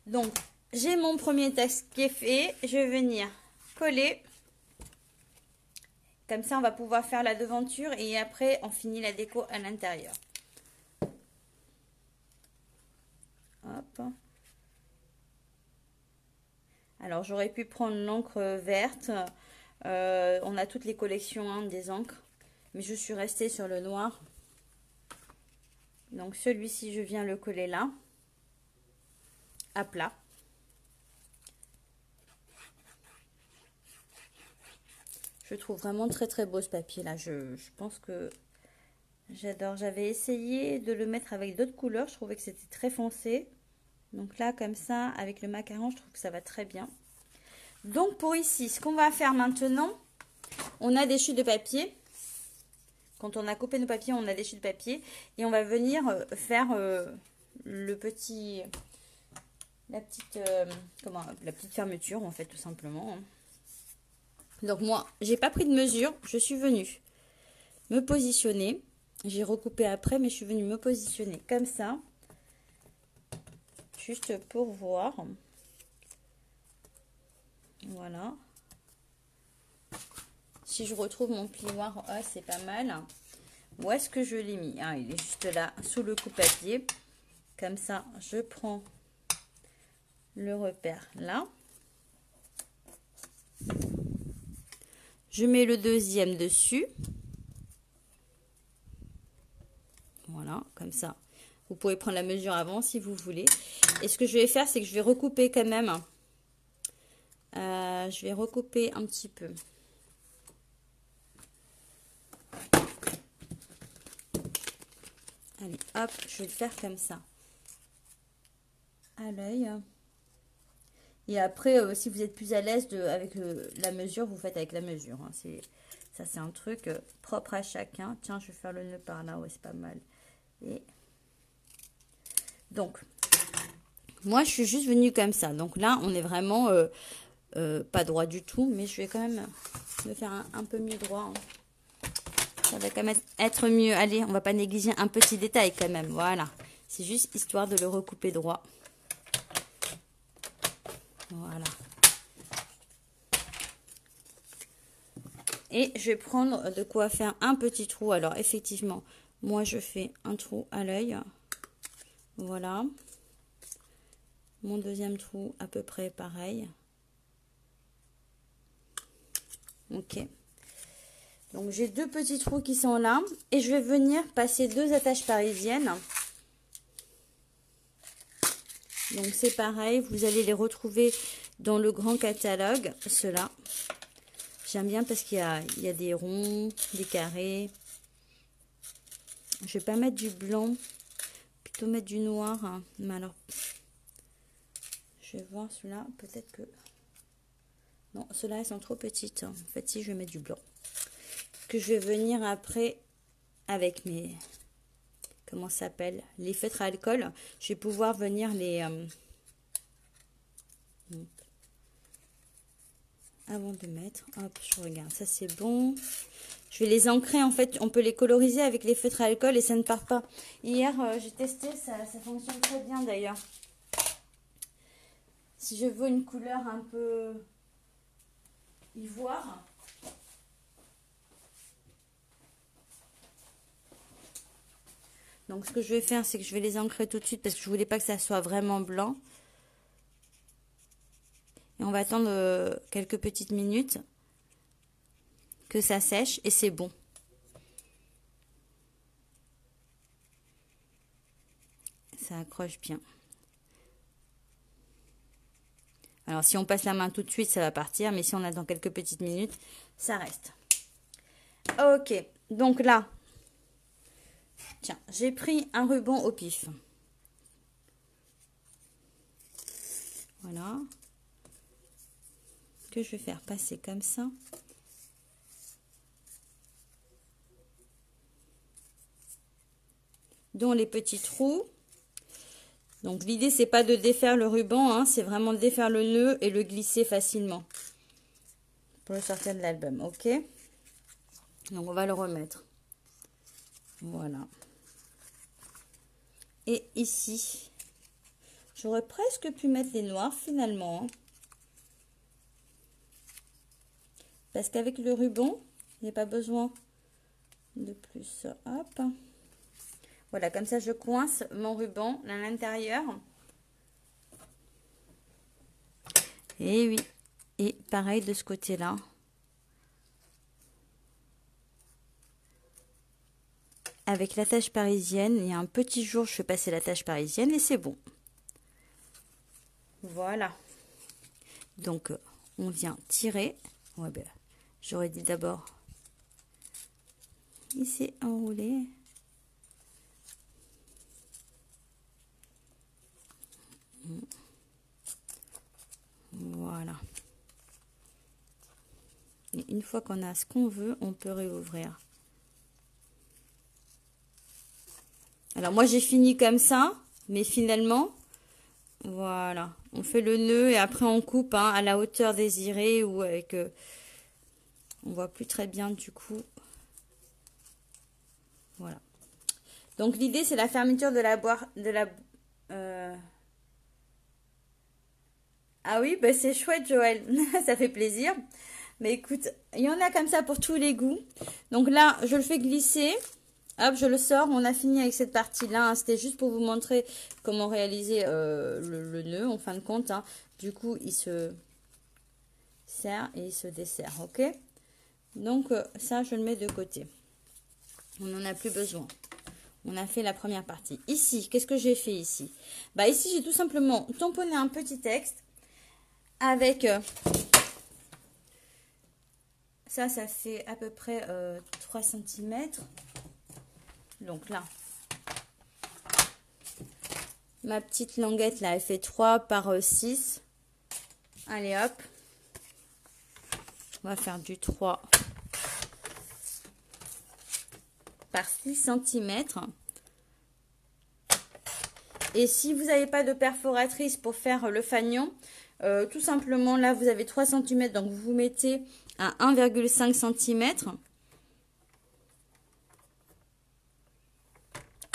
Donc, j'ai mon premier texte qui est fait. Je vais venir coller. Comme ça, on va pouvoir faire la devanture et après, on finit la déco à l'intérieur. hop. Alors, j'aurais pu prendre l'encre verte. On a toutes les collections hein, des encres. Mais je suis restée sur le noir. Donc, celui-ci, je viens le coller là. À plat. Je trouve vraiment très très beau ce papier là. Je pense que j'adore. J'avais essayé de le mettre avec d'autres couleurs. Je trouvais que c'était très foncé. Donc là, comme ça, avec le macaron, je trouve que ça va très bien. Donc pour ici, ce qu'on va faire maintenant, on a des chutes de papier. Quand on a coupé nos papiers, on a des chutes de papier. Et on va venir faire la petite fermeture, en fait, tout simplement. Donc moi, j'ai pas pris de mesure. Je suis venue me positionner. J'ai recoupé après, mais je suis venue me positionner comme ça. Juste pour voir. Voilà. Si je retrouve mon plioir, oh, c'est pas mal. Où est-ce que je l'ai mis? Ah, il est juste là, sous le coupe-papier. Comme ça, je prends le repère là. Je mets le deuxième dessus. Voilà, comme ça. Vous pouvez prendre la mesure avant si vous voulez. Et ce que je vais faire, c'est que je vais recouper quand même. Je vais recouper un petit peu. Allez, hop, je vais le faire comme ça. À l'œil. Et après, si vous êtes plus à l'aise avec la mesure, vous faites avec la mesure. Hein. Ça, c'est un truc propre à chacun. Tiens, je vais faire le nœud par là. Ouais, c'est pas mal. Et donc, moi, je suis juste venue comme ça. Donc là, on est vraiment pas droit du tout. Mais je vais quand même le faire un peu mieux droit. Hein. Ça va quand même être mieux. Allez, on va pas négliger un petit détail quand même. Voilà. C'est juste histoire de le recouper droit. Voilà. Et je vais prendre de quoi faire un petit trou. Alors, effectivement, moi, je fais un trou à l'œil. Voilà. Mon deuxième trou, à peu près pareil. Ok. Donc, j'ai deux petits trous qui sont là. Et je vais venir passer deux attaches parisiennes. Donc, c'est pareil. Vous allez les retrouver dans le grand catalogue. Ceux-là. J'aime bien parce qu'il y a des ronds, des carrés. Je vais pas mettre du blanc. Plutôt mettre du noir. Hein. Mais alors, je vais voir ceux-là. Peut-être que... Non, ceux-là, elles sont trop petites. En fait, si, je vais mettre du blanc. Que je vais venir après avec mes... Comment ça s'appelle? Les feutres à alcool. Je vais pouvoir venir les... Avant de mettre, hop, je regarde, ça c'est bon. Je vais les ancrer, en fait, on peut les coloriser avec les feutres à alcool et ça ne part pas. Hier, j'ai testé, ça fonctionne très bien d'ailleurs. Si je veux une couleur un peu ivoire, donc ce que je vais faire, c'est que je vais les ancrer tout de suite parce que je voulais pas que ça soit vraiment blanc. Et on va attendre quelques petites minutes que ça sèche et c'est bon. Ça accroche bien. Alors si on passe la main tout de suite, ça va partir. Mais si on attend quelques petites minutes, ça reste. Ok, donc là, tiens, j'ai pris un ruban au pif. Voilà. Que je vais faire passer comme ça. Dans les petits trous. Donc l'idée c'est pas de défaire le ruban, hein, c'est vraiment de défaire le nœud et le glisser facilement. Pour le sortir de l'album, ok. Donc on va le remettre. Voilà. Et ici, j'aurais presque pu mettre les noirs finalement. Hein. Parce qu'avec le ruban, il n'y a pas besoin de plus. Hop. Voilà, comme ça je coince mon ruban à l'intérieur. Et oui. Et pareil de ce côté-là. Avec la tâche parisienne, il y a un petit jour, je fais passer la tâche parisienne et c'est bon. Voilà. Donc, on vient tirer. Ouais, ben, j'aurais dit d'abord. Il s'est enroulé. Voilà. Et une fois qu'on a ce qu'on veut, on peut réouvrir. Alors moi j'ai fini comme ça, mais finalement, voilà, on fait le nœud et après on coupe hein, à la hauteur désirée ou avec, on voit plus très bien du coup. Voilà. Donc l'idée c'est la fermeture de la boîte, Ah oui, bah c'est chouette Joël, ça fait plaisir. Mais écoute, il y en a comme ça pour tous les goûts. Donc là, je le fais glisser. Hop, je le sors. On a fini avec cette partie-là. Hein. C'était juste pour vous montrer comment réaliser le nœud en fin de compte. Hein. Du coup, il se serre et il se dessert. Ok. Donc ça, je le mets de côté. On n'en a plus besoin. On a fait la première partie. Ici, qu'est-ce que j'ai fait ici? Bah ici, j'ai tout simplement tamponné un petit texte avec... ça fait à peu près 3 cm. Donc là, ma petite languette là, elle fait 3 par 6. Allez hop. On va faire du 3 par 6 cm. Et si vous n'avez pas de perforatrice pour faire le fanion, tout simplement là, vous avez 3 cm. Donc vous mettez à 1,5 cm.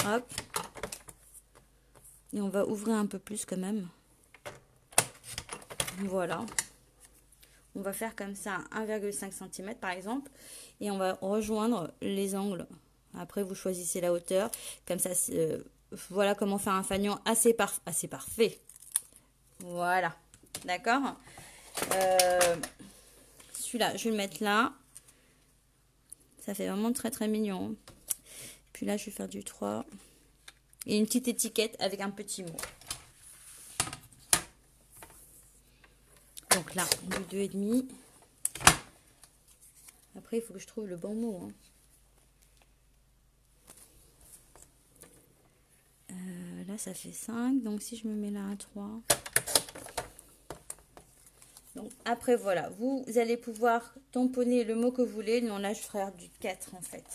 Hop. Et on va ouvrir un peu plus quand même. Voilà. On va faire comme ça 1,5 cm par exemple. Et on va rejoindre les angles. Après, vous choisissez la hauteur. Comme ça, voilà comment faire un fanion assez parfait. Voilà. D'accord. Celui-là, je vais le mettre là. Ça fait vraiment très très mignon. Puis là, je vais faire du 3. Et une petite étiquette avec un petit mot. Donc là, du 2,5. Après, il faut que je trouve le bon mot. Hein. Là, ça fait 5. Donc, si je me mets là à 3. Donc, après, voilà. Vous allez pouvoir tamponner le mot que vous voulez. Non, là, je ferai du 4 en fait.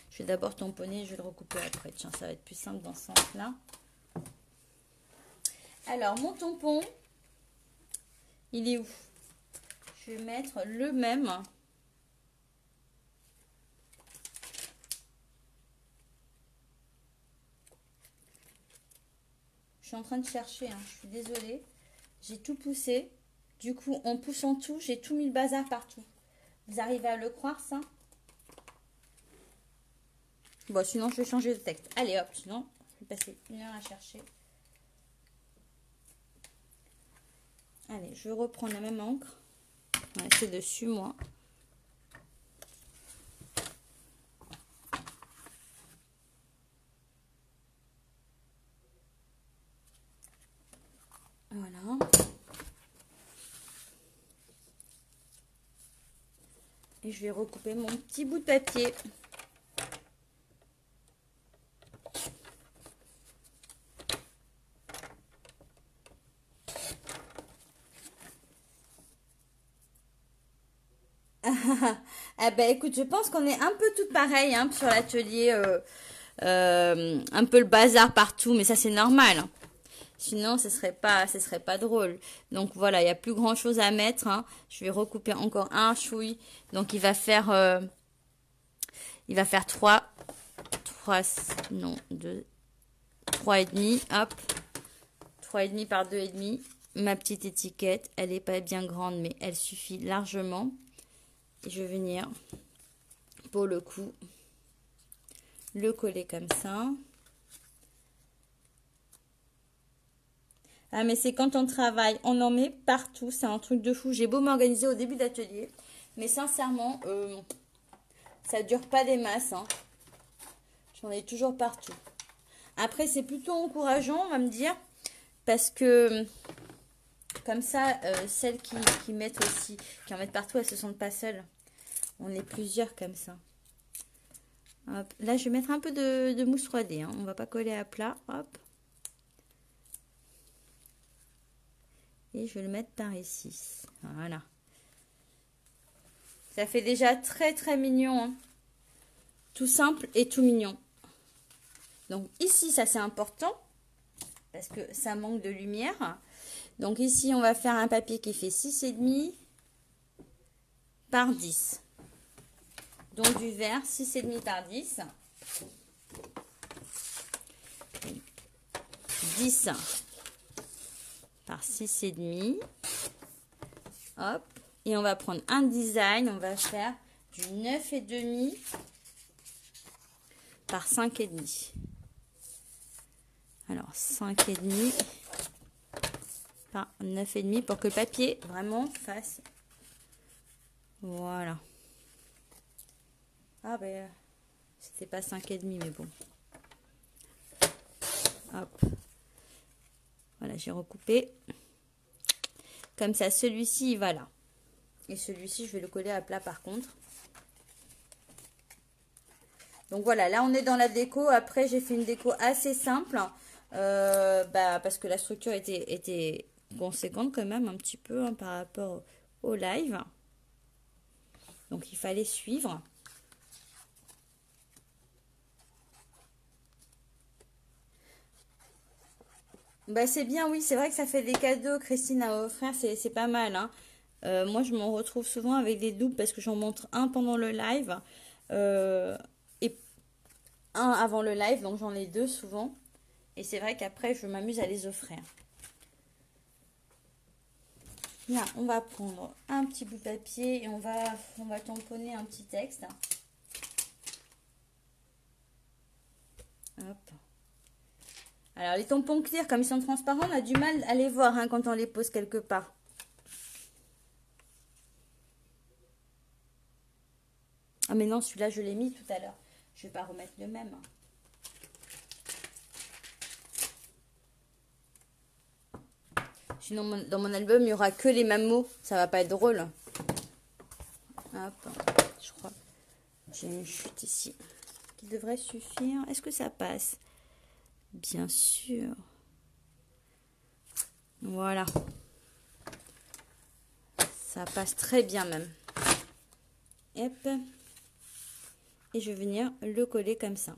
Je vais d'abord tamponner, je vais le recouper après. Tiens, ça va être plus simple dans ce sens-là. Alors, mon tampon, il est où? Je vais mettre le même. Je suis en train de chercher, hein. Je suis désolée. J'ai tout poussé. Du coup, en poussant tout, j'ai tout mis le bazar partout. Vous arrivez à le croire, ça? Bon, sinon, je vais changer de texte. Allez, hop, sinon, je vais passer 1 heure à chercher. Allez, je reprends la même encre. Ouais, c'est dessus, moi. Voilà. Et je vais recouper mon petit bout de papier. Ah ben écoute, je pense qu'on est un peu toutes pareilles hein, sur l'atelier. Un peu le bazar partout, mais ça c'est normal. Hein. Sinon, ce serait pas drôle. Donc voilà, il n'y a plus grand chose à mettre. Hein. Je vais recouper encore un chouï. Donc il va faire 3, non, 2, 3,5. Hop, 3,5 par 2,5. Ma petite étiquette, elle n'est pas bien grande, mais elle suffit largement. Et je vais venir, pour le coup, le coller comme ça. Ah, mais c'est quand on travaille, on en met partout. C'est un truc de fou. J'ai beau m'organiser au début d'atelier. Mais sincèrement, ça dure pas des masses. Hein. J'en ai toujours partout. Après, c'est plutôt encourageant, on va me dire. Parce que, comme ça, celles qui mettent aussi, qui en mettent partout, elles se sentent pas seules. On est plusieurs comme ça. Hop. Là, je vais mettre un peu de mousse 3D. Hein. On va pas coller à plat. Hop. Et je vais le mettre par ici. Voilà. Ça fait déjà très très mignon. Hein. Tout simple et tout mignon. Donc ici, ça c'est important. Parce que ça manque de lumière. Donc ici, on va faire un papier qui fait 6,5 par 10. Donc du vert, 6,5 par 10. 10 par 6,5. Hop. Et on va prendre un design. On va faire du 9,5 par 5,5. Alors 5,5 par 9,5 pour que le papier vraiment fasse. Voilà. Ah ben, c'était pas 5,5 mais bon. Hop. Voilà, j'ai recoupé. Comme ça, celui-ci, il va là. Et celui-ci, je vais le coller à plat par contre. Donc voilà, là on est dans la déco. Après, j'ai fait une déco assez simple. Parce que la structure était conséquente quand même un petit peu hein, par rapport au live. Donc il fallait suivre. Bah c'est bien, oui, c'est vrai que ça fait des cadeaux, Christine, à offrir, c'est pas mal. Hein. Moi, je m'en retrouve souvent avec des doubles parce que j'en montre un pendant le live et un avant le live, donc j'en ai deux souvent. Et c'est vrai qu'après, je m'amuse à les offrir. Là, on va prendre un petit bout de papier et on va tamponner un petit texte. Hop. Alors, les tampons clairs, comme ils sont transparents, on a du mal à les voir hein, quand on les pose quelque part. Ah, mais non, celui-là, je l'ai mis tout à l'heure. Je ne vais pas remettre le même. Sinon, dans mon album, il n'y aura que les mêmes mots. Ça va pas être drôle. Hop, je crois. J'ai une chute ici qui devrait suffire. Est-ce que ça passe? Bien sûr. Voilà. Ça passe très bien même. Hop. Et je vais venir le coller comme ça.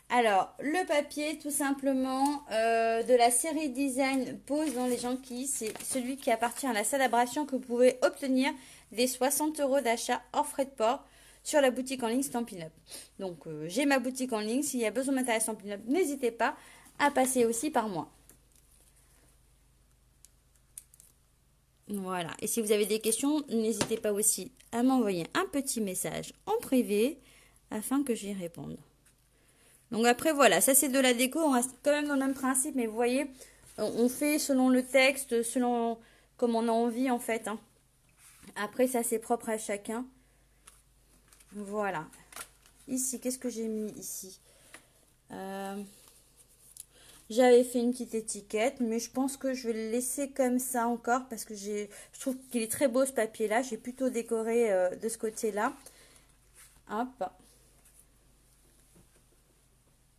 Alors, le papier, tout simplement, de la série Design Pose dans les Janquilles, c'est celui qui appartient à la célébration que vous pouvez obtenir des 60 € d'achat hors frais de port sur la boutique en ligne Stampin' Up. Donc, j'ai ma boutique en ligne. S'il y a besoin de matériel Stampin' Up, n'hésitez pas à passer aussi par moi. Voilà. Et si vous avez des questions, n'hésitez pas aussi à m'envoyer un petit message en privé afin que j'y réponde. Donc après, voilà, ça c'est de la déco, on reste quand même dans le même principe, mais vous voyez, on fait selon le texte, selon comme on a envie en fait. Hein. Après, ça c'est propre à chacun. Voilà. Ici, qu'est-ce que j'ai mis ici? J'avais fait une petite étiquette, mais je pense que je vais le laisser comme ça encore, parce que je trouve qu'il est très beau ce papier-là. J'ai plutôt décoré de ce côté-là. Hop.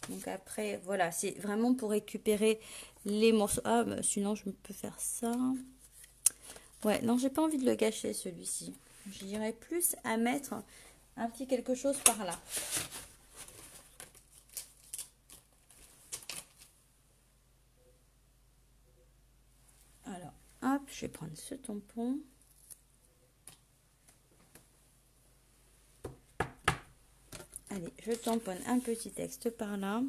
Donc après, voilà, c'est vraiment pour récupérer les morceaux. Ah, bah, sinon, je peux faire ça. Ouais, non, j'ai pas envie de le gâcher, celui-ci. J'irais plus à mettre un petit quelque chose par là. Alors, hop, je vais prendre ce tampon. Allez, je tamponne un petit texte par là.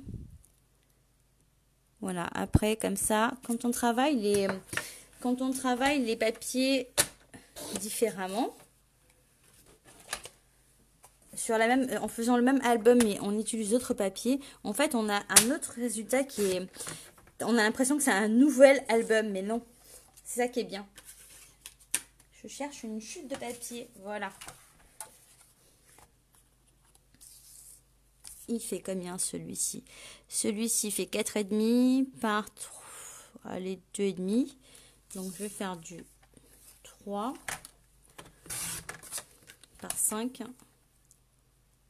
Voilà, après, comme ça, quand on travaille les papiers différemment, sur la même, en faisant le même album mais on utilise d'autres papiers, en fait on a un autre résultat qui est, on a l'impression que c'est un nouvel album, mais non, c'est ça qui est bien. Je cherche une chute de papier, voilà. Il fait combien celui-ci? Celui-ci fait 4,5 par 3, allez, 2,5. Donc je vais faire du 3 par 5.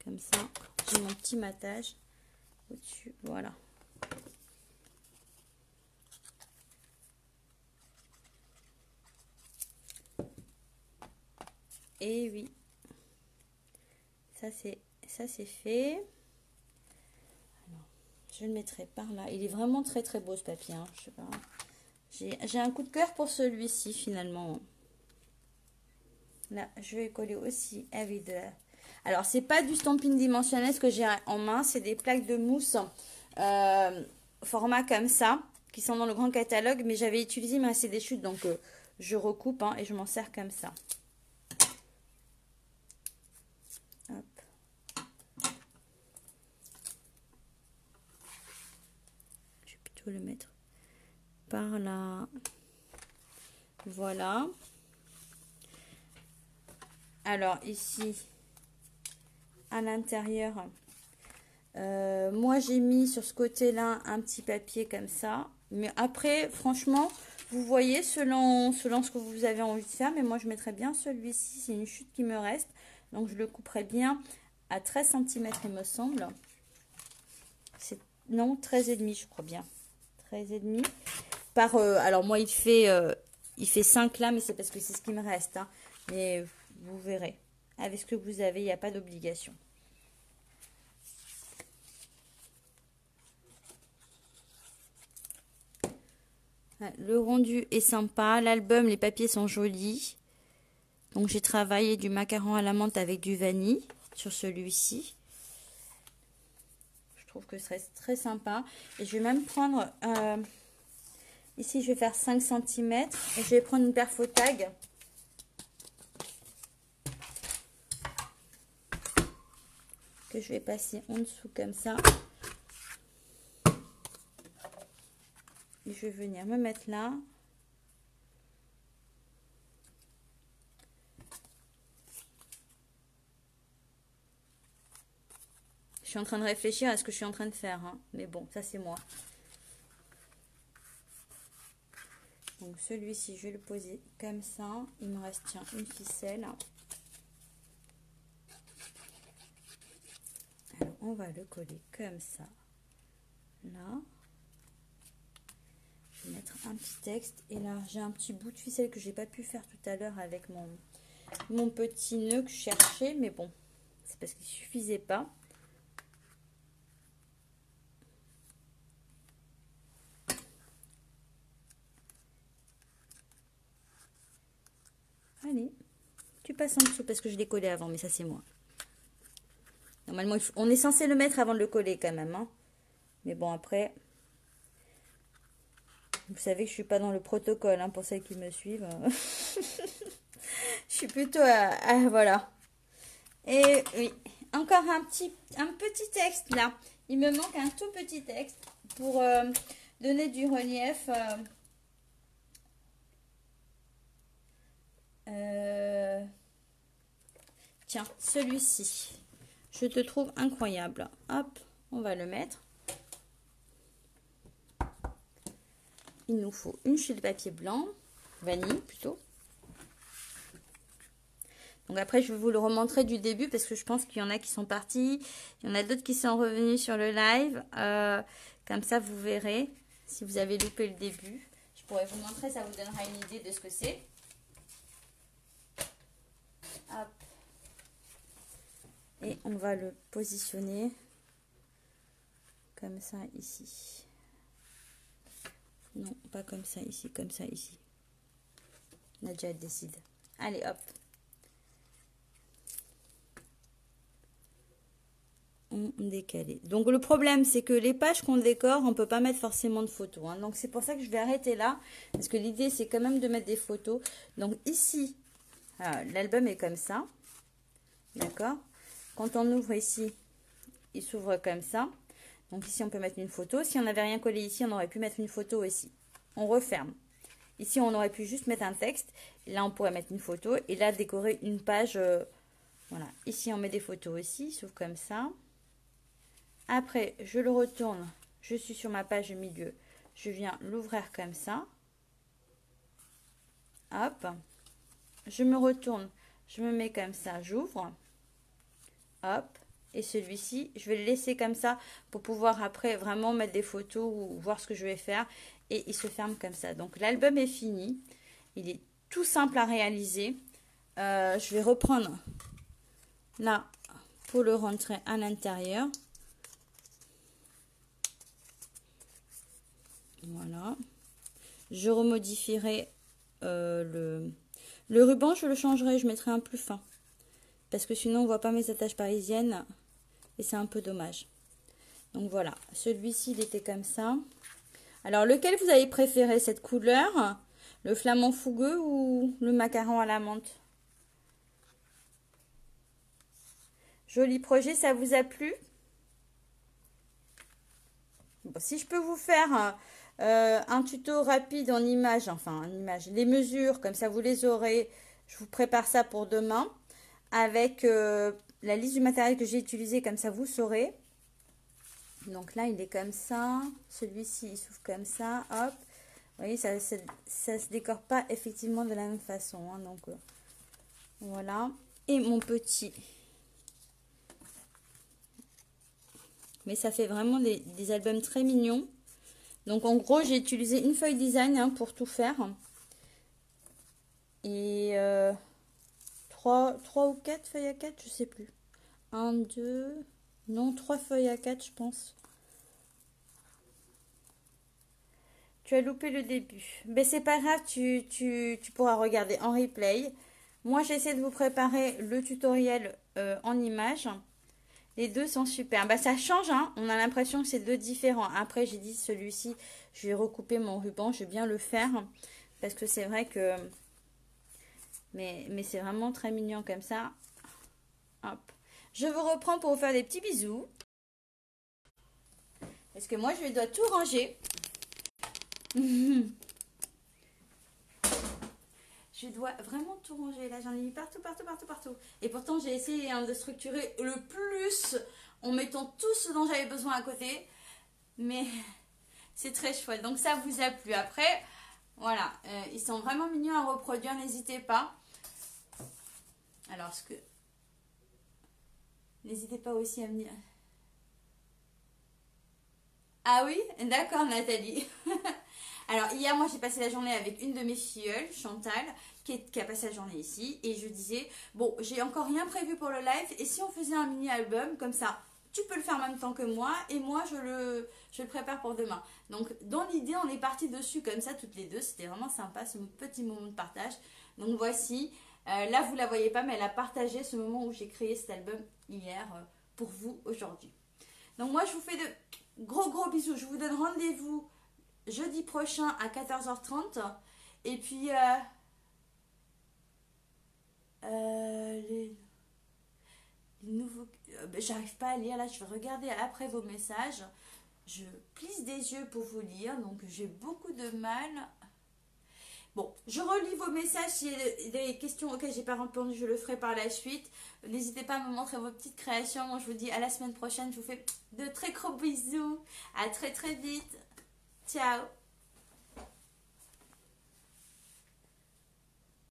Comme ça, j'ai mon petit matage au-dessus, voilà. Et oui, ça c'est fait. Alors, je le mettrai par là. Il est vraiment très très beau ce papier, hein. Je sais pas. J'ai un coup de cœur pour celui-ci finalement. Là, je vais coller aussi avec de la... Alors, c'est pas du stamping dimensionnel ce que j'ai en main, c'est des plaques de mousse format comme ça, qui sont dans le grand catalogue, mais j'avais utilisé ma CD chute, donc je recoupe et je m'en sers comme ça. Hop. Je vais plutôt le mettre par là. Voilà. Alors ici, à l'intérieur, moi j'ai mis sur ce côté-là un petit papier comme ça. Mais après, franchement, vous voyez selon ce que vous avez envie de faire. Mais moi je mettrais bien celui-ci, c'est une chute qui me reste. Donc je le couperai bien à 13 cm il me semble. Non, 13,5 je crois bien. 13,5 par... alors moi il fait 5 là, mais c'est parce que c'est ce qui me reste. Hein. Mais vous verrez. Avec ce que vous avez, il n'y a pas d'obligation. Le rendu est sympa. L'album, les papiers sont jolis. Donc j'ai travaillé du macaron à la menthe avec du vanille sur celui-ci. Je trouve que ce serait très sympa. Et je vais même prendre... ici, je vais faire 5 cm. Et je vais prendre une perfotag. Que je vais passer en dessous comme ça. Et je vais venir me mettre là. Je suis en train de réfléchir à ce que je suis en train de faire. Hein. Mais bon, ça c'est moi. Donc celui-ci, je vais le poser comme ça. Il me reste, tiens, une ficelle. Alors, on va le coller comme ça. Là. Je vais mettre un petit texte. Et là, j'ai un petit bout de ficelle que j'ai pas pu faire tout à l'heure avec mon petit nœud que je cherchais. Mais bon, c'est parce qu'il suffisait pas. Allez, tu passes en dessous parce que je l'ai collé avant, mais ça c'est moi. Normalement, on est censé le mettre avant de le coller quand même. Hein. Mais bon, après, vous savez que je suis pas dans le protocole hein, pour celles qui me suivent. Je suis plutôt voilà. Et oui, encore un petit texte là. Il me manque un tout petit texte pour donner du relief. Tiens, celui-ci. Je te trouve incroyable. Hop, on va le mettre. Il nous faut une chute de papier blanc, vanille plutôt. Donc après, je vais vous le remontrer du début parce que je pense qu'il y en a qui sont partis. Il y en a d'autres qui sont revenus sur le live. Comme ça, vous verrez si vous avez loupé le début. Je pourrais vous montrer, ça vous donnera une idée de ce que c'est. Hop. Et on va le positionner comme ça ici. Non, pas comme ça ici, comme ça ici. Nadia décide. Allez, hop. On décale. Donc le problème, c'est que les pages qu'on décore, on peut pas mettre forcément de photos. Hein. Donc c'est pour ça que je vais arrêter là. Parce que l'idée, c'est quand même de mettre des photos. Donc ici, l'album est comme ça. D'accord. Quand on ouvre ici, il s'ouvre comme ça. Donc ici, on peut mettre une photo. Si on n'avait rien collé ici, on aurait pu mettre une photo aussi. On referme. Ici, on aurait pu juste mettre un texte. Là, on pourrait mettre une photo. Et là, décorer une page. Voilà. Ici, on met des photos aussi. Il s'ouvre comme ça. Après, je le retourne. Je suis sur ma page au milieu. Je viens l'ouvrir comme ça. Hop. Je me retourne. Je me mets comme ça. J'ouvre. Hop. Et celui-ci, je vais le laisser comme ça pour pouvoir après vraiment mettre des photos ou voir ce que je vais faire. Et il se ferme comme ça. Donc l'album est fini. Il est tout simple à réaliser. Je vais reprendre là pour le rentrer à l'intérieur. Voilà. Je remodifierai le ruban, je le changerai, je mettrai un plus fin. Parce que sinon on ne voit pas mes attaches parisiennes. Et c'est un peu dommage. Donc voilà, celui-ci il était comme ça. Alors lequel vous avez préféré, cette couleur, le flamant fougueux ou le macaron à la menthe? Joli projet, ça vous a plu? Bon, si je peux vous faire un tuto rapide en images, enfin en images, les mesures, comme ça vous les aurez, je vous prépare ça pour demain, avec la liste du matériel que j'ai utilisé, comme ça vous saurez. Donc là, il est comme ça. Celui-ci, il s'ouvre comme ça. Hop. Vous voyez, ça se décore pas effectivement de la même façon. Hein, donc, voilà. Et mon petit. Mais ça fait vraiment des albums très mignons. Donc, en gros, j'ai utilisé une feuille design hein, pour tout faire. Et 3 ou 4 feuilles à 4, je sais plus. 1, 2... Non, 3 feuilles à 4, je pense. Tu as loupé le début. Mais c'est pas grave, tu pourras regarder en replay. Moi, j'essaie de vous préparer le tutoriel en images. Les deux sont super. Bah, ça change, hein. On a l'impression que c'est deux différents. Après, j'ai dit celui-ci, je vais recouper mon ruban. Je vais bien le faire. Parce que c'est vrai que... Mais c'est vraiment très mignon comme ça. Hop. Je vous reprends pour vous faire des petits bisous. Parce que moi, je dois tout ranger. Je dois vraiment tout ranger. Là, j'en ai mis partout, partout, partout, partout. Et pourtant, j'ai essayé hein, de structurer le plus en mettant tout ce dont j'avais besoin à côté. Mais c'est très chouette. Donc, ça vous a plu. Après, voilà. Ils sont vraiment mignons à reproduire. N'hésitez pas. Alors, n'hésitez pas aussi à venir. Ah oui? D'accord, Nathalie. Alors, hier, moi, j'ai passé la journée avec une de mes filleules, Chantal, qui a passé la journée ici. Et je disais, bon, j'ai encore rien prévu pour le live. Et si on faisait un mini-album, comme ça, tu peux le faire en même temps que moi. Et moi, je le prépare pour demain. Donc, dans l'idée, on est parti dessus comme ça, toutes les deux. C'était vraiment sympa, ce petit moment de partage. Donc, voici. Là, vous ne la voyez pas, mais elle a partagé ce moment où j'ai créé cet album hier pour vous aujourd'hui. Donc, moi, je vous fais de gros bisous. Je vous donne rendez-vous jeudi prochain à 14h30. Et puis, les nouveaux... j'arrive pas à lire, là, je vais regarder après vos messages. Je plisse des yeux pour vous lire, donc j'ai beaucoup de mal. Bon, je relis vos messages. S'il y a des questions auxquelles j'ai pas répondu, je le ferai par la suite. N'hésitez pas à me montrer vos petites créations. Moi, je vous dis à la semaine prochaine. Je vous fais de très gros bisous. À très vite. Ciao.